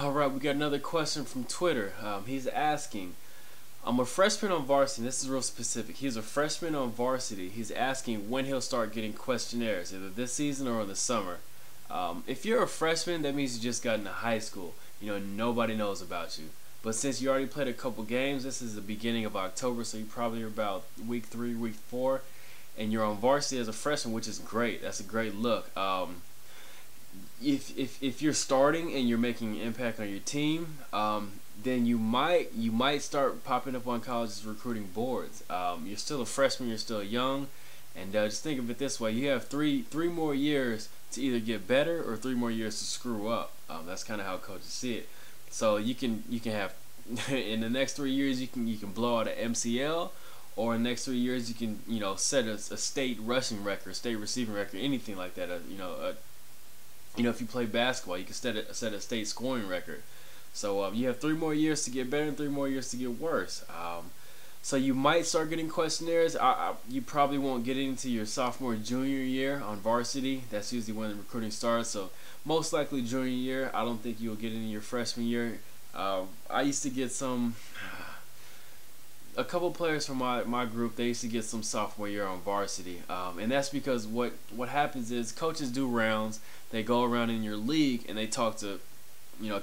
Alright, we got another question from Twitter. He's asking, I'm a freshman on varsity. This is real specific. He's a freshman on varsity. He's asking when he'll start getting questionnaires, either this season or in the summer. If you're a freshman, that means you just got into high school. Nobody knows about you. But since you already played a couple games, this is the beginning of October, so you probably are about week 3, week 4, and you're on varsity as a freshman, which is great. That's a great look. If you're starting and you're making an impact on your team, then you might start popping up on college's recruiting boards. You're still a freshman, you're still young, and just think of it this way: you have three more years to either get better or 3 more years to screw up. That's kind of how coaches see it. So you can have in the next 3 years you can blow out an MCL, or in the next 3 years you can set a state rushing record, state receiving record, anything like that. If you play basketball, you can set a state scoring record. So you have 3 more years to get better and 3 more years to get worse. So you might start getting questionnaires. You probably won't get into your sophomore, junior year on varsity. That's usually when the recruiting starts. So most likely junior year. I don't think you'll get into your freshman year. I used to get a couple players from my group. They used to get some sophomore year on varsity, and that's because what happens is coaches do rounds. They go around in your league and they talk to,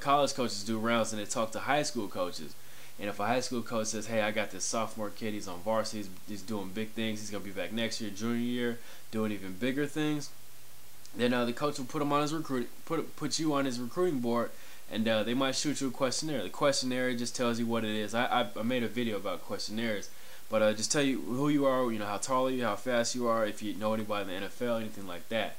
college coaches do rounds and they talk to high school coaches. And if a high school coach says, "Hey, I got this sophomore kid. He's on varsity. He's doing big things. He's gonna be back next year, junior year, doing even bigger things," then the coach will put him on his put you on his recruiting board, and they might shoot you a questionnaire. The questionnaire just tells you what it is. I made a video about questionnaires, but just tell you who you are, how tall are you, how fast you are, if you know anybody in the NFL, anything like that.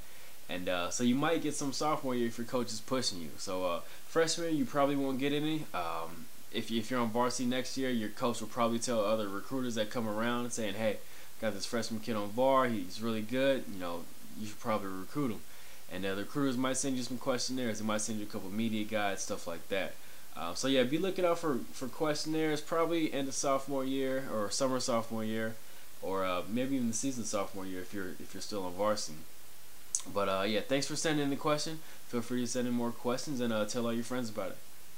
And so you might get some sophomore year if your coach is pushing you. So freshman, you probably won't get any. If you're on varsity next year, your coach will probably tell other recruiters that come around saying, "Hey, got this freshman kid on var. He's really good. You should probably recruit him." And the recruiters might send you some questionnaires. They might send you a couple media guides, stuff like that. So yeah, be looking out for questionnaires probably end of sophomore year or summer sophomore year, or maybe even the season sophomore year if you're still on varsity. But yeah, thanks for sending in the question. Feel free to send in more questions and tell all your friends about it.